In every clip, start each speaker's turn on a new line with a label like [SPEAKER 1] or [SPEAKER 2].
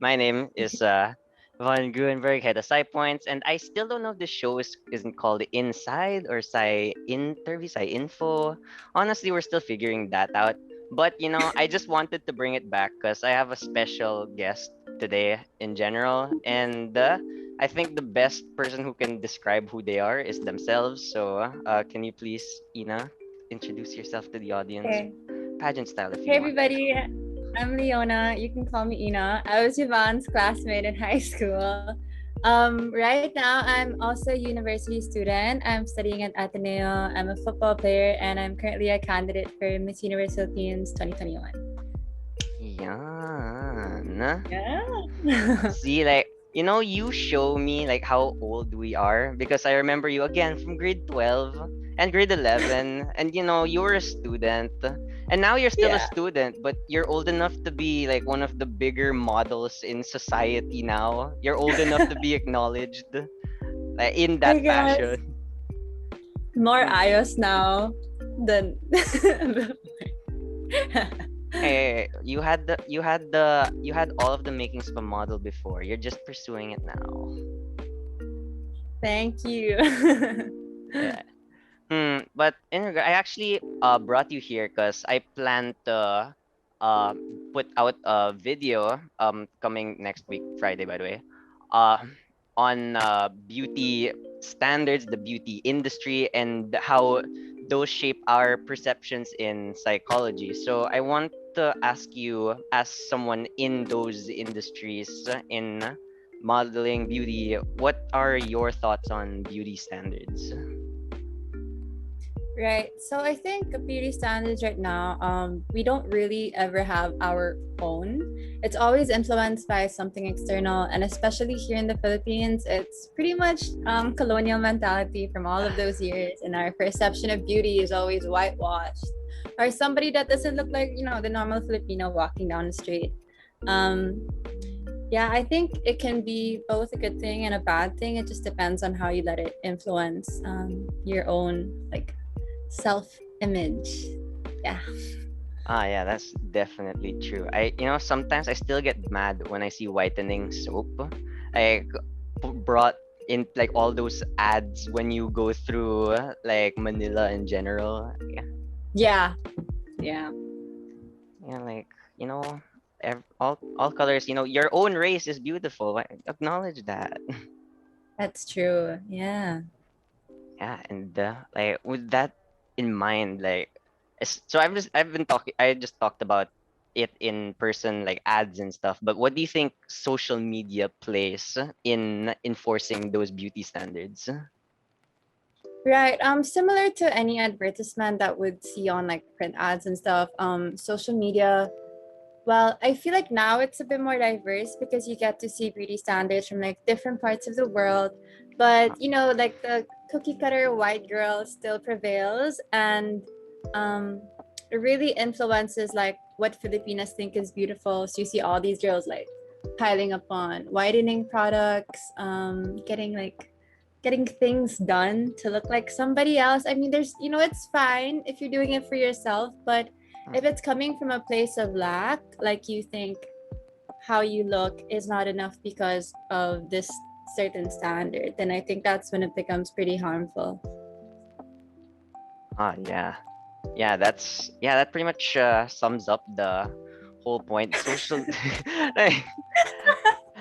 [SPEAKER 1] My name is Von Gruenberg, head of PsyPoints, and I still don't know if the show isn't called Inside or Psy Info. Honestly, we're still figuring that out. But I just wanted to bring it back because I have a special guest today in general, and I think the best person who can describe who they are is themselves. So, can you please, introduce yourself to the audience,
[SPEAKER 2] Okay.
[SPEAKER 1] pageant style, if
[SPEAKER 2] Hey
[SPEAKER 1] you want?
[SPEAKER 2] everybody, I'm Leona. You can call me Ina. I was Yvonne's classmate in high school. Right now I'm also a university student. I'm studying at Ateneo. I'm a football player and I'm currently a candidate for Miss Universe Philippines 2021.
[SPEAKER 1] Yan.
[SPEAKER 2] Yeah.
[SPEAKER 1] See, like, you show me like how old we are because I remember you again from grade 12 and grade 11, and you were a student, and now you're still a
[SPEAKER 2] Yeah.
[SPEAKER 1] student, but you're old enough to be like one of the bigger models in society now. You're old enough to be acknowledged like in
[SPEAKER 2] I
[SPEAKER 1] that
[SPEAKER 2] guess
[SPEAKER 1] fashion.
[SPEAKER 2] more
[SPEAKER 1] Hmm.
[SPEAKER 2] iOS now than
[SPEAKER 1] Hey, you had all of the makings of a model before. You're just pursuing it now.
[SPEAKER 2] Thank you.
[SPEAKER 1] Yeah. But I actually brought you here because I plan to uh put out a video coming next week, Friday, by the way, uh on beauty standards, the beauty industry, and how those shape our perceptions in psychology. So I want to ask you, as someone in those industries, in modeling, beauty, what are your thoughts on beauty standards?
[SPEAKER 2] Right. So I think beauty standards right now, we don't really ever have our own. It's always influenced by something external, and especially here in the Philippines, it's pretty much colonial mentality from all of those years, and our perception of beauty is always whitewashed, or somebody that doesn't look like the normal Filipino walking down the street. Um, yeah, I think it can be both a good thing and a bad thing. It just depends on how you let it influence your own self-image. Yeah.
[SPEAKER 1] Yeah, that's definitely true. Sometimes I still get mad when I see whitening soap. Like, brought in like all those ads when you go through like Manila in general. Yeah,
[SPEAKER 2] Yeah. Yeah.
[SPEAKER 1] yeah, like, you know, all colors. Your own race is beautiful. Acknowledge that.
[SPEAKER 2] That's true. Yeah.
[SPEAKER 1] Yeah, and like with that in mind, like, so I just talked about it in person, like ads and stuff. But what do you think social media plays in enforcing those beauty standards?
[SPEAKER 2] Right. Similar to any advertisement that would see on like print ads and stuff, social media, well, I feel like now it's a bit more diverse because you get to see beauty standards from like different parts of the world. But like the cookie cutter white girl still prevails, and um it really influences like what Filipinas think is beautiful. So you see all these girls like piling up on whitening products, getting things done to look like somebody else. I mean, it's fine if you're doing it for yourself, but if it's coming from a place of lack, like you think how you look is not enough because of this certain standard, then I think that's when it becomes pretty harmful.
[SPEAKER 1] Yeah, that pretty much sums up the whole point. Social, like,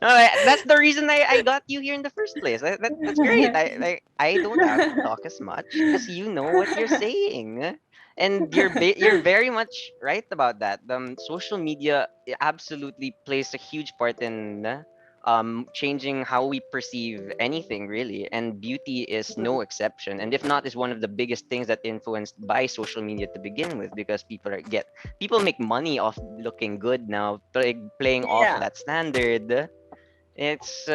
[SPEAKER 1] no, that's the reason I got you here in the first place. That's great. I don't have to talk as much because you know what you're saying, and you're very much right about that. Social media absolutely plays a huge part in changing how we perceive anything really, and beauty is no exception. And if not, is one of the biggest things that influenced by social media to begin with, because people make money off looking good now, playing off
[SPEAKER 2] Yeah.
[SPEAKER 1] that standard. It's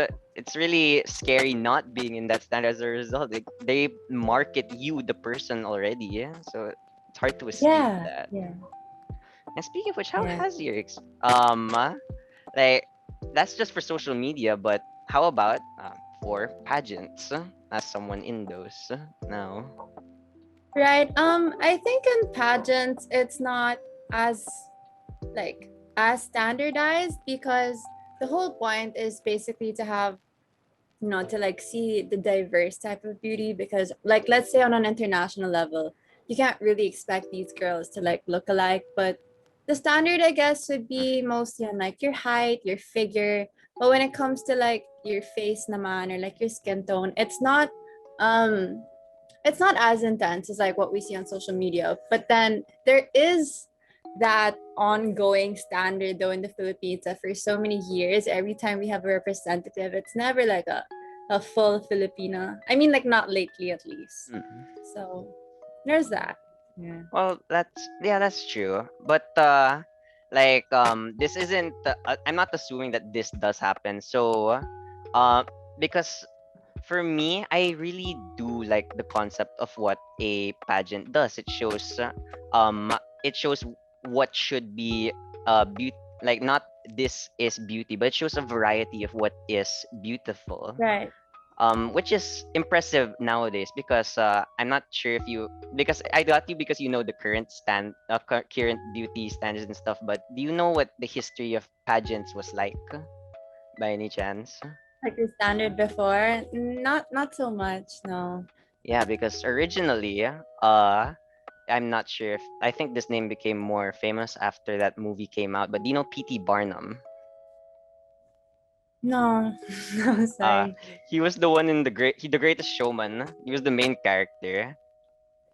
[SPEAKER 1] really scary not being in that standard as a result. They market you, the person, already. Yeah, so it's hard to escape
[SPEAKER 2] Yeah.
[SPEAKER 1] that.
[SPEAKER 2] Yeah.
[SPEAKER 1] And speaking of which, how
[SPEAKER 2] Yeah.
[SPEAKER 1] has your like, that's just for social media, but how about for pageants? As someone in those now.
[SPEAKER 2] Right. I think in pageants it's not as like as standardized because the whole point is basically to have, to like see the diverse type of beauty, because like let's say on an international level, you can't really expect these girls to like look alike, but the standard I guess would be mostly on like your height, your figure. But when it comes to like your face naman, or like your skin tone, um it's not as intense as like what we see on social media. But then there is that ongoing standard though in the Philippines, that for so many years, every time we have a representative, it's never like a full Filipina. I mean, like not lately at least.
[SPEAKER 1] Mm.
[SPEAKER 2] So there's that. Yeah.
[SPEAKER 1] Well, that's true. But this isn't. I'm not assuming that this does happen. So, uh, because for me, I really do like the concept of what a pageant does. It shows what should be beauty. Like, not this is beauty, but it shows a variety of what is beautiful,
[SPEAKER 2] Right.
[SPEAKER 1] which is impressive nowadays. Because I'm not sure if you, because I got you because you know the current beauty standards and stuff. But do you know what the history of pageants was like by any chance?
[SPEAKER 2] Like your standard before? Not so much, no.
[SPEAKER 1] Yeah, because originally, I'm not sure if I think this name became more famous after that movie came out. But do you know P.T. Barnum?
[SPEAKER 2] No. No,
[SPEAKER 1] Uh,
[SPEAKER 2] sorry.
[SPEAKER 1] he was the one in the Greatest Showman. He was the main character,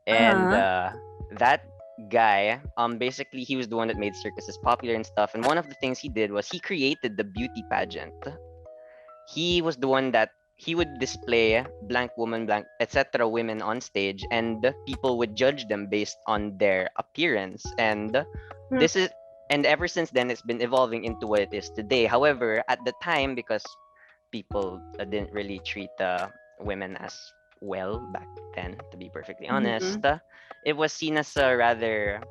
[SPEAKER 1] and
[SPEAKER 2] Uh-huh.
[SPEAKER 1] that guy, basically he was the one that made circuses popular and stuff. And one of the things he did was he created the beauty pageant. He was the one that he would display blank woman, blank, etc. women on stage, and people would judge them based on their appearance.
[SPEAKER 2] Hmm.
[SPEAKER 1] This is and ever since then, it's been evolving into what it is today. However, at the time, because people didn't really treat women as well back then, to be perfectly honest,
[SPEAKER 2] Mm-hmm.
[SPEAKER 1] it was seen as a rather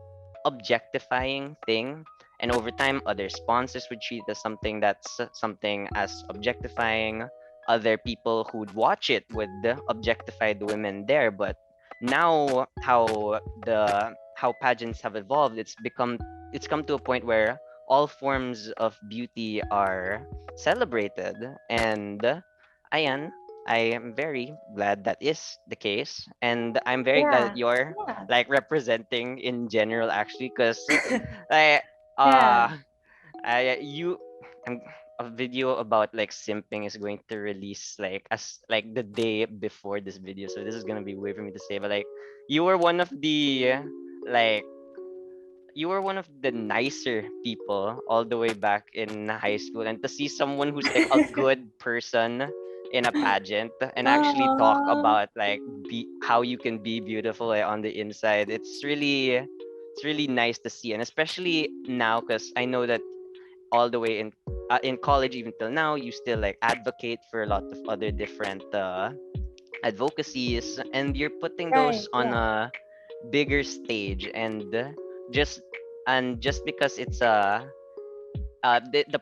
[SPEAKER 1] objectifying thing. And over time, other sponsors would treat it as something as objectifying. Other people who'd watch it would objectify the women there. But now, how pageants have evolved, it's come to a point where all forms of beauty are celebrated. And ayan, I am very glad that is the case, and I'm very glad that
[SPEAKER 2] Yeah.
[SPEAKER 1] you're
[SPEAKER 2] Yeah.
[SPEAKER 1] like representing in general, actually. Because like
[SPEAKER 2] Yeah.
[SPEAKER 1] I you I'm a video about like simping is going to release like as like the day before this video, so this is gonna be weird for me to say. But like, you were one of the like you were one of the nicer people all the way back in high school, and to see someone who's like a good person in a pageant and actually talk
[SPEAKER 2] Oh,
[SPEAKER 1] about like how you can be beautiful like, on the inside, it's really nice to see. And especially now, because I know that all the way in college, even till now, you still like advocate for a lot of other different advocacies, and you're putting those
[SPEAKER 2] right.
[SPEAKER 1] on
[SPEAKER 2] Yeah.
[SPEAKER 1] a bigger stage. And just just because it's the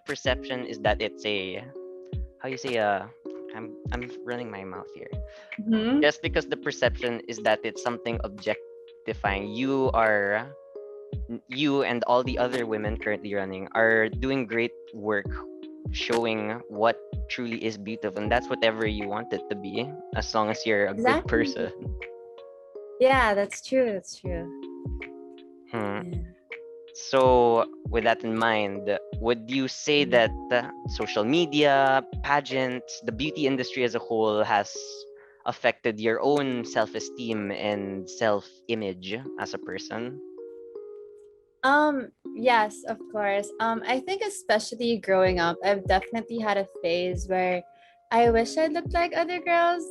[SPEAKER 1] perception is that it's a, how you say, I'm running my mouth here.
[SPEAKER 2] Mm-hmm.
[SPEAKER 1] Just because the perception is that it's something objectifying, you and all the other women currently running are doing great work showing what truly is beautiful, and that's whatever you want it to be, as long as you're a good person.
[SPEAKER 2] Exactly. Yeah, that's true. That's true.
[SPEAKER 1] Hmm.
[SPEAKER 2] Yeah.
[SPEAKER 1] So, with that in mind, would you say that social media, pageants, the beauty industry as a whole has affected your own self esteem and self image as a person?
[SPEAKER 2] Yes, of course. I think especially growing up, I've definitely had a phase where I wish I looked like other girls.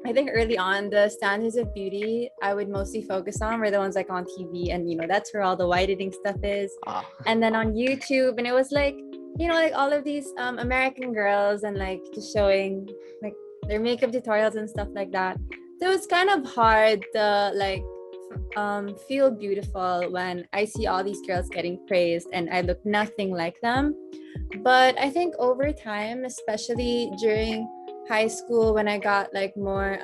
[SPEAKER 2] I think early on the standards of beauty I would mostly focus on were the ones like on TV, and that's where all the whitening stuff is.
[SPEAKER 1] Ah,
[SPEAKER 2] And then on YouTube, and it was like, like all of these American girls, and like just showing like their makeup tutorials and stuff like that. So it's kind of hard to like feel beautiful when I see all these girls getting praised and I look nothing like them. But I think over time, especially during high school, when I got like more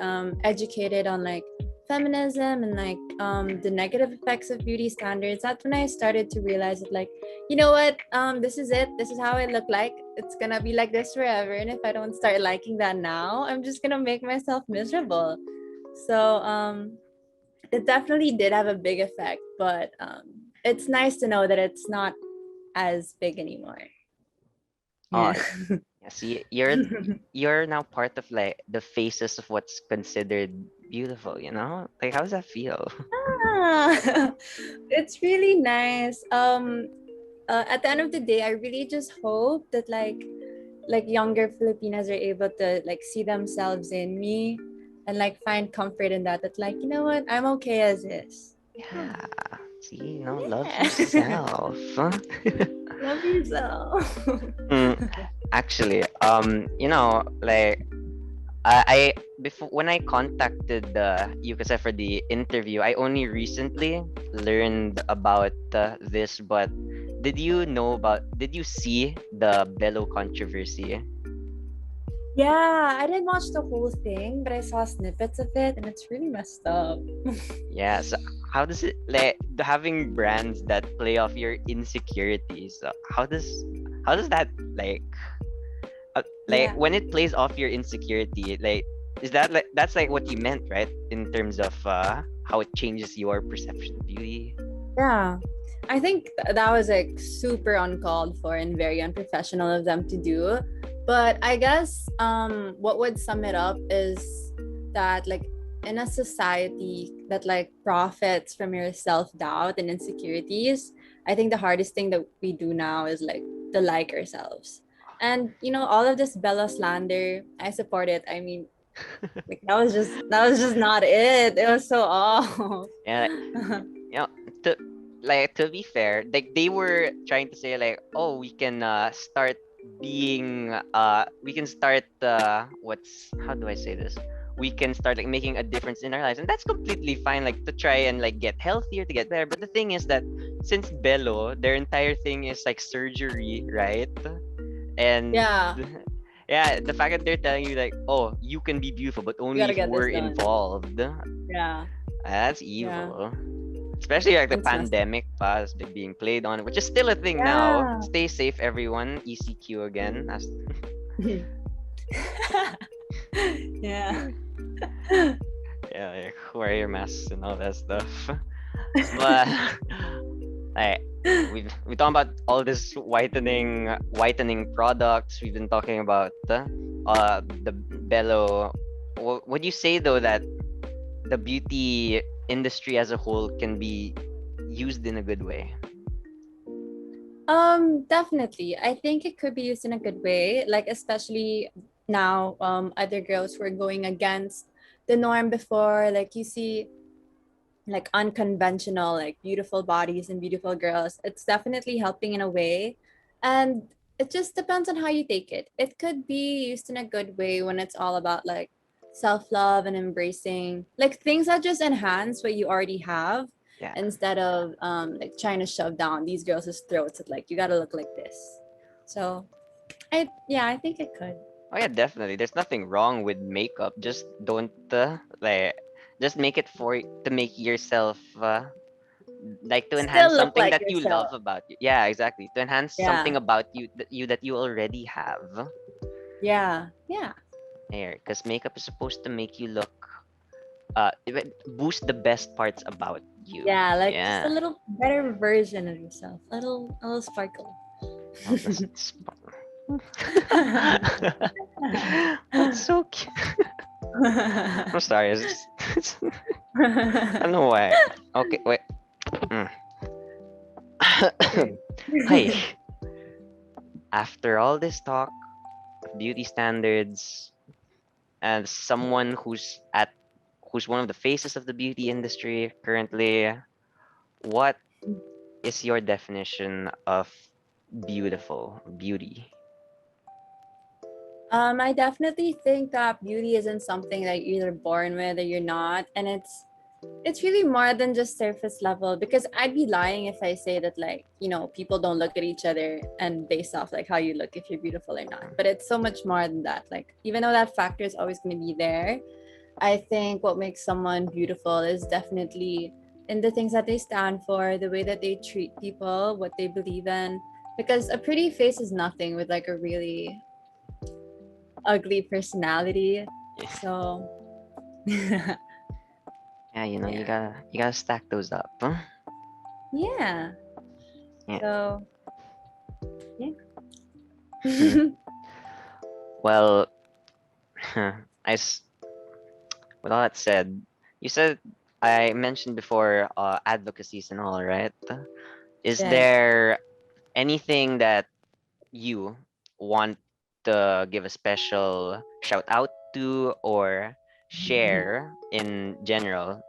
[SPEAKER 2] educated on like feminism and like the negative effects of beauty standards, that's when I started to realize that like, you know what, this is it. This is how I look like. It's gonna be like this forever. And if I don't start liking that now, I'm just gonna make myself miserable. So it definitely did have a big effect, but it's nice to know that it's not as big anymore.
[SPEAKER 1] Oh,
[SPEAKER 2] Yeah.
[SPEAKER 1] yeah, see, you're now part of like the faces of what's considered beautiful, you know? Like, how does that feel?
[SPEAKER 2] Ah, it's really nice. At the end of the day, I really just hope that like younger Filipinas are able to like see themselves in me and like find comfort in that. That like, you know what, I'm okay as is. Yeah.
[SPEAKER 1] Yeah. See, love
[SPEAKER 2] Yeah.
[SPEAKER 1] yourself.
[SPEAKER 2] Love yourself.
[SPEAKER 1] Mm, actually, like I before when I contacted you kasi for the interview, I only recently learned about this. But did you see the Bello controversy?
[SPEAKER 2] Yeah, I didn't watch the whole thing, but I saw snippets of it and it's really messed up.
[SPEAKER 1] Yeah, so how does it like having brands that play off your insecurities? How does that like
[SPEAKER 2] Yeah.
[SPEAKER 1] when it plays off your insecurity, like is that like that's like what you meant, right? In terms of how it changes your perception of beauty.
[SPEAKER 2] Yeah. I think that was like super uncalled for and very unprofessional of them to do. But I guess what would sum it up is that like in a society that like profits from your self-doubt and insecurities, I think the hardest thing that we do now is like to like ourselves. And you know, all of this Bella slander, I support it. I mean, like that was just not it. It was so off.
[SPEAKER 1] Yeah, you know, to to be fair, like they were trying to say like, oh, we can start being we can start what's how do I say this? We can start like making a difference in our lives, and that's completely fine. Like to try and like get healthier, to get better. But the thing is that since Bello, their entire thing is like surgery, right? And
[SPEAKER 2] Yeah,
[SPEAKER 1] yeah, the fact that they're telling you like, oh, you can be beautiful, but
[SPEAKER 2] we
[SPEAKER 1] only
[SPEAKER 2] gotta
[SPEAKER 1] if
[SPEAKER 2] get this
[SPEAKER 1] we're
[SPEAKER 2] done.
[SPEAKER 1] involved.
[SPEAKER 2] Yeah,
[SPEAKER 1] That's
[SPEAKER 2] yeah,
[SPEAKER 1] evil. Especially like the
[SPEAKER 2] it's messed up.
[SPEAKER 1] pandemic pass being played on, which is still a thing now.
[SPEAKER 2] Yeah.
[SPEAKER 1] Stay safe, everyone. ECQ again.
[SPEAKER 2] Yeah.
[SPEAKER 1] Yeah, like, wear your masks and all that stuff. But like, we talking about all this whitening products. We've been talking about the Bello. Would you say though that the beauty industry as a whole can be used in a good way?
[SPEAKER 2] Definitely. I think it could be used in a good way, like especially now, other girls who are going against the norm before, like you see like unconventional, like beautiful bodies and beautiful girls. It's definitely helping in a way. And it just depends on how you take it. It could be used in a good way when it's all about like self-love and embracing like things that just enhance what you already have
[SPEAKER 1] Yeah.
[SPEAKER 2] instead of like trying to shove down these girls' throats at like you gotta look like this. So I think it could.
[SPEAKER 1] Oh yeah, definitely. There's nothing wrong with makeup. Just don't just make it for to make yourself like to enhance
[SPEAKER 2] Still look
[SPEAKER 1] something
[SPEAKER 2] like
[SPEAKER 1] that you love
[SPEAKER 2] yourself.
[SPEAKER 1] about you. Yeah, exactly. To enhance
[SPEAKER 2] Yeah.
[SPEAKER 1] something about that you already have.
[SPEAKER 2] Yeah. Yeah.
[SPEAKER 1] There, because makeup is supposed to make you look boost the best parts about you.
[SPEAKER 2] Yeah, like just a
[SPEAKER 1] Yeah.
[SPEAKER 2] little better version of yourself. A little sparkle.
[SPEAKER 1] Oh, that's so cute. I'm sorry. I don't know why. Okay, wait. Mm. Hey, after all this talk of beauty standards and someone who's one of the faces of the beauty industry currently, what is your definition of beautiful beauty?
[SPEAKER 2] I definitely think that beauty isn't something that you're either born with or you're not, and it's really more than just surface level. Because I'd be lying if I say that like you know people don't look at each other and base off like how you look if you're beautiful or not. But it's so much more than that. Like even though that factor is always going to be there, I think what makes someone beautiful is definitely in the things that they stand for, the way that they treat people, what they believe in. Because a pretty face is nothing with like a really ugly personality.
[SPEAKER 1] Yeah,
[SPEAKER 2] So, yeah.
[SPEAKER 1] yeah, you gotta stack those up. Huh?
[SPEAKER 2] Yeah.
[SPEAKER 1] Yeah.
[SPEAKER 2] So,
[SPEAKER 1] Hmm.
[SPEAKER 2] yeah.
[SPEAKER 1] Well, I s- with all that said, you said I mentioned before advocacies and all, right? Is
[SPEAKER 2] Right.
[SPEAKER 1] there anything that you want to give a special shout out to or share in general,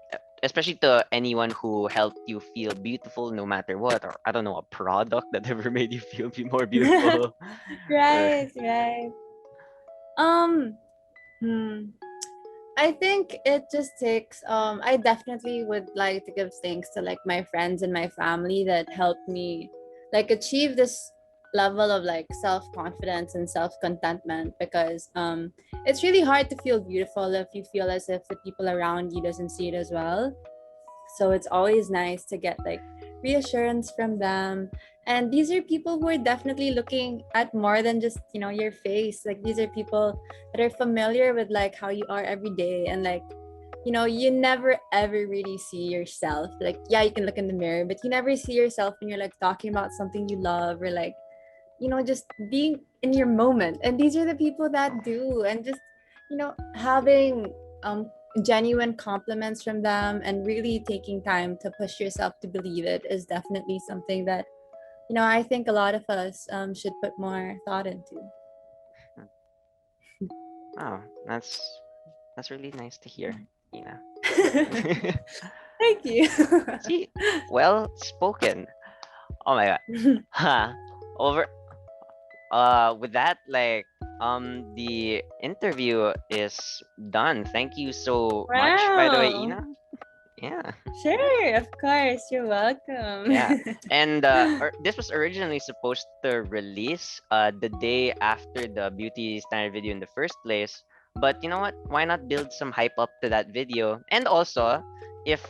[SPEAKER 1] especially to anyone who helped you feel beautiful no matter what, or I don't know, a product that ever made you feel more beautiful? Or,
[SPEAKER 2] Right, right. Um, hmm. I think it just takes I definitely would like to give thanks to like my friends and my family that helped me like achieve this level of like self-confidence and self-contentment because it's really hard to feel beautiful if you feel as if the people around you doesn't see it as well. So it's always nice to get like reassurance from them. And these are people who are definitely looking at more than just, your face. Like these are people that are familiar with like how you are every day and like you never ever really see yourself. Like, yeah, you can look in the mirror, but you never see yourself when you're like talking about something you love or like, just being in your moment. And these are the people that do. And just, having genuine compliments from them and really taking time to push yourself to believe it is definitely something that, I think a lot of us should put more thought into.
[SPEAKER 1] oh, that's really nice to hear, Ina.
[SPEAKER 2] Thank you.
[SPEAKER 1] See, well spoken. Oh my god. Huh. Over with that, like, the interview is done. Thank you so much, by the way,
[SPEAKER 2] Wow.
[SPEAKER 1] Ina. Yeah.
[SPEAKER 2] Sure, of course. You're welcome.
[SPEAKER 1] Yeah. And this was originally supposed to release the day after the beauty standard video in the first place. But you know what? Why not build some hype up to that video? And also, if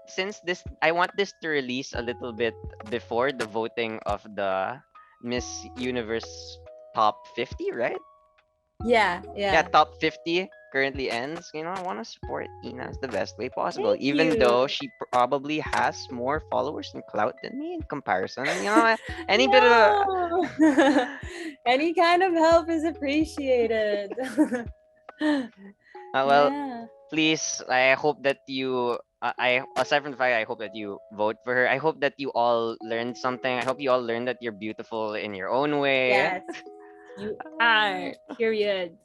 [SPEAKER 1] since this I want this to release a little bit before the voting of the Miss Universe top 50, right?
[SPEAKER 2] Yeah,
[SPEAKER 1] Yeah,
[SPEAKER 2] yeah.
[SPEAKER 1] top 50 currently ends. I want to support Ina's the best way possible,
[SPEAKER 2] Thank
[SPEAKER 1] even
[SPEAKER 2] you.
[SPEAKER 1] though she probably has more followers and clout than me in comparison. Any bit of
[SPEAKER 2] No. Any kind of help is appreciated.
[SPEAKER 1] well,
[SPEAKER 2] Yeah.
[SPEAKER 1] please, I hope that you I aside from the fact I hope that you vote for her. I hope that you all learned something. I hope you all learned that you're beautiful in your own way.
[SPEAKER 2] Yes, you are. Period.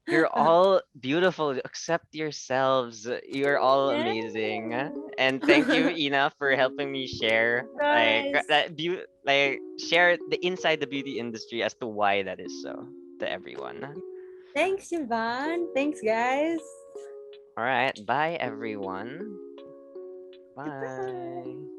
[SPEAKER 1] You're all beautiful. Accept yourselves. You're all
[SPEAKER 2] Yeah.
[SPEAKER 1] amazing. And thank you, Ina, for helping me share
[SPEAKER 2] Guys.
[SPEAKER 1] like share the inside the beauty industry as to why that is so to everyone.
[SPEAKER 2] Thanks, Yvonne. Thanks, guys.
[SPEAKER 1] All right, bye everyone.
[SPEAKER 2] Goodbye.
[SPEAKER 1] Bye.